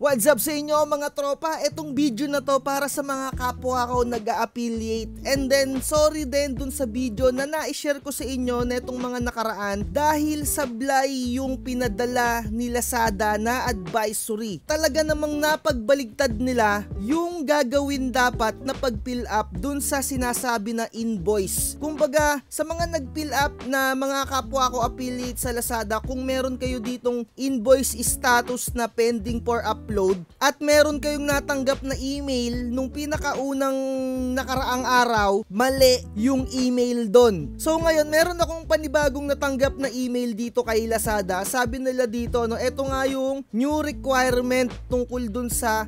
What's up sa inyo mga tropa? Etong video na to para sa mga kapwa ko nag-a-affiliate. And then sorry din dun sa video na na-share ko sa inyo netong mga nakaraan dahil sablay yung pinadala ni Lazada na advisory. Talaga namang napagbaligtad nila yung gagawin dapat na pag-fill up dun sa sinasabi na invoice. Kumbaga sa mga nag-fill up na mga kapwa ko affiliate sa Lazada, kung meron kayo ditong invoice status na pending for upload at meron kayong natanggap na email nung pinakaunang nakaraang araw, mali yung email doon. So ngayon, meron akong panibagong natanggap na email dito kay Lazada. Sabi nila dito, no, eto nga yung new requirement tungkol dun sa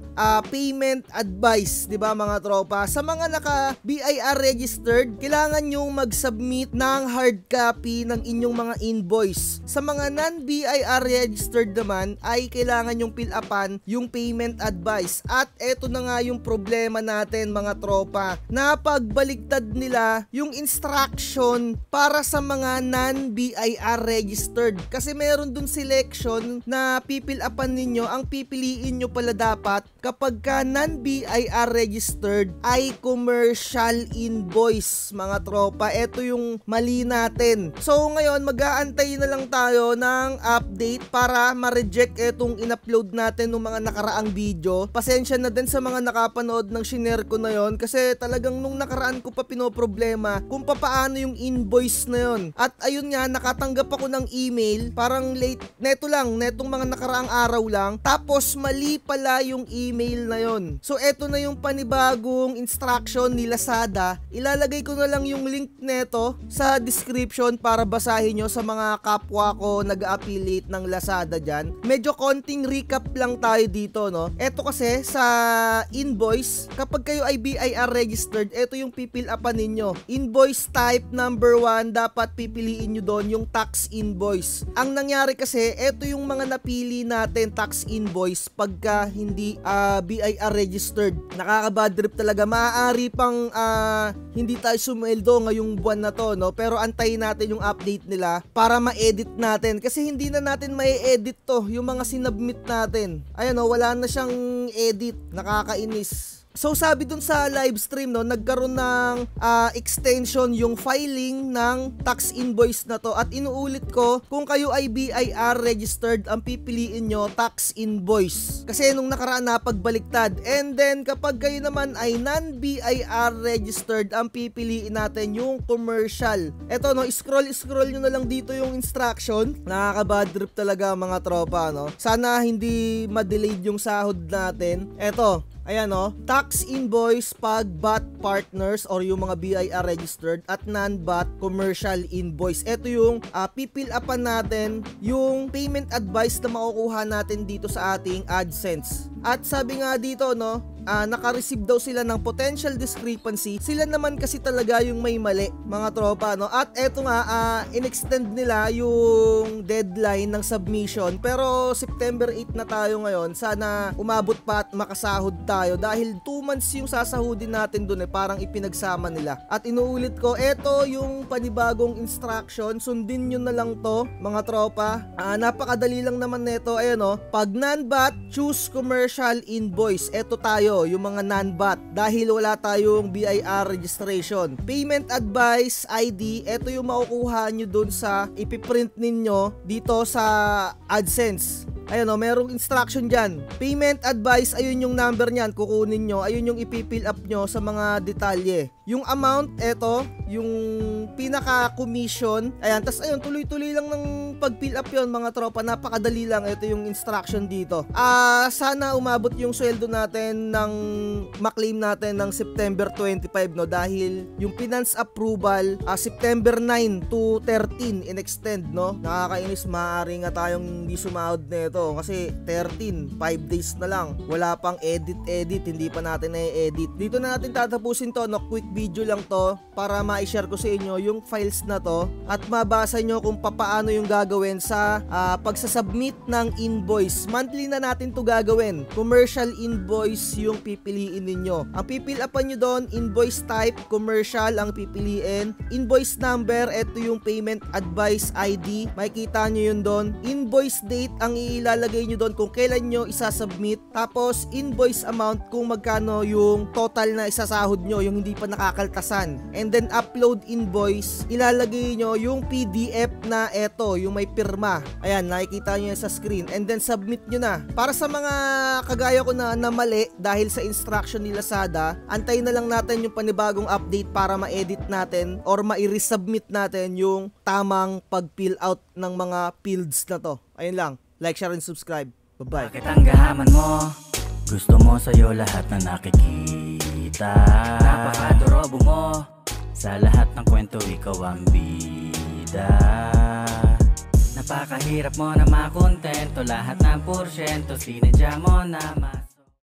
payment advice, 'di ba mga tropa? Sa mga naka BIR registered, kailangan yung mag-submit ng hard copy ng inyong mga invoice. Sa mga non-BIR registered naman ay kailangan yung fill upan yung payment advice. At eto na nga yung problema natin mga tropa. Napagbaligtad nila yung instruction para sa mga non-BIR registered. Kasi meron dun selection na pipil upan ninyo. Ang pipiliin nyo pala dapat kapag ka non-BIR registered ay commercial invoice mga tropa. Eto yung mali natin. So ngayon mag-aantay na lang tayo ng update para ma-reject etong in-upload natin ng mga nakaraang video. Pasensya na din sa mga nakapanood ng shinare ko na yon kasi talagang nung nakaraan ko pa pinoproblema kung papaano yung invoice na yon. At ayun nga, nakatanggap ako ng email parang late, netong mga nakaraang araw lang, tapos mali pala yung email na yon. So eto na yung panibagong instruction ni Lazada. Ilalagay ko na lang yung link neto sa description para basahin nyo sa mga kapwa ko nag-affiliate ng Lazada dyan. Medyo konting recap lang tayo dito, no? Eto kasi sa invoice, kapag kayo ay BIR registered, eto yung pipil upan ninyo. Invoice type number 1, dapat pipiliin nyo doon yung tax invoice. Ang nangyari kasi, eto yung mga napili natin tax invoice pagka hindi BIR registered. Nakaka-bad trip talaga. Maaari pang hindi tayo sumweldo ngayong buwan na to, no? Pero antayin natin yung update nila para ma-edit natin. Kasi hindi na natin ma-edit to, yung mga sinubmit natin. Ayan o, wala na siyang edit. Nakakainis. So sabi dun sa live stream, no, nagkaroon ng extension yung filing ng tax invoice na to. At inuulit ko, kung kayo ay BIR registered, ang pipiliin nyo tax invoice. Kasi nung nakaraan napagbaliktad. And then kapag kayo naman ay non-BIR registered, ang pipiliin natin yung commercial. Eto, no, scroll nyo na lang dito yung instruction. Nakaka-bad trip talaga mga tropa, no. Sana hindi ma-delayed yung sahod natin. Eto, ayan o, tax invoice pag BOT partners or yung mga BIR registered at non-BOT commercial invoice. Ito yung pipil upan natin yung payment advice na makukuha natin dito sa ating AdSense. At sabi nga dito, no, naka-receive daw sila ng potential discrepancy. Sila naman kasi talaga yung may mali, mga tropa, no? At eto nga, in-extend nila yung deadline ng submission. Pero September 8 na tayo ngayon. Sana umabot pa at makasahod tayo dahil 2 months yung sasahodin natin dun, parang ipinagsama nila. At inuulit ko, eto yung panibagong instruction. Sundin nyo na lang to, mga tropa. Napakadali lang naman neto. Ayan o, pag non-BOT, choose commercial invoice. Eto tayo, yung mga non-BOT dahil wala tayong BIR registration. Payment advice ID, eto yung makukuha nyo dun sa ipiprint ninyo dito sa AdSense. Ayun o, merong instruction dyan. Payment advice, ayun yung number nyan, kukunin nyo. Ayun yung ipipill up nyo sa mga detalye. Yung amount, eto, yung pinaka-commission. Ayan, tas ayun, tuloy-tuloy lang ng pag-fill up yun mga tropa. Napakadali lang, ito yung instruction dito. Sana umabot yung sweldo natin ng maklaim natin ng September 25, no? Dahil yung finance approval, September 9 to 13 in-extend, no? Nakakainis, maaari nga tayong hindi sumahod na ito kasi 13, 5 days na lang. Wala pang edit, hindi pa natin na-edit. Dito na natin tatapusin to, no? Quick video lang to para ma-share ko sa inyo yung files na to at mabasa nyo kung papaano yung gagawin gagawin sa pagsasubmit ng invoice. Monthly na natin to gagawin. Commercial invoice yung pipiliin ninyo. Ang pipil-upan nyo doon, invoice type, commercial ang pipiliin. Invoice number, ito yung payment advice ID. Makikita nyo yun doon. Invoice date ang ilalagay nyo doon kung kailan nyo isasubmit. Tapos invoice amount kung magkano yung total na isasahod nyo, yung hindi pa nakakaltasan. And then upload invoice, ilalagay nyo yung PDF na eto, yung may pirma. Ayan, nakikita nyo sa screen. And then submit nyo na. Para sa mga kagaya ko na mali dahil sa instruction ni Lazada, antayin na lang natin yung panibagong update para ma-edit natin or ma-resubmit natin yung tamang pag-fill out ng mga fields na to. Ayun lang. Like, share, and subscribe. Bye-bye. Bakit ang gahaman mo? Gusto mo sa'yo lahat na nakikita. Napakadorobo mo. Sa lahat ng kwento ikaw ang bida. Napakahirap mo na makontento. Lahat ng porsyento sinadya mo na mas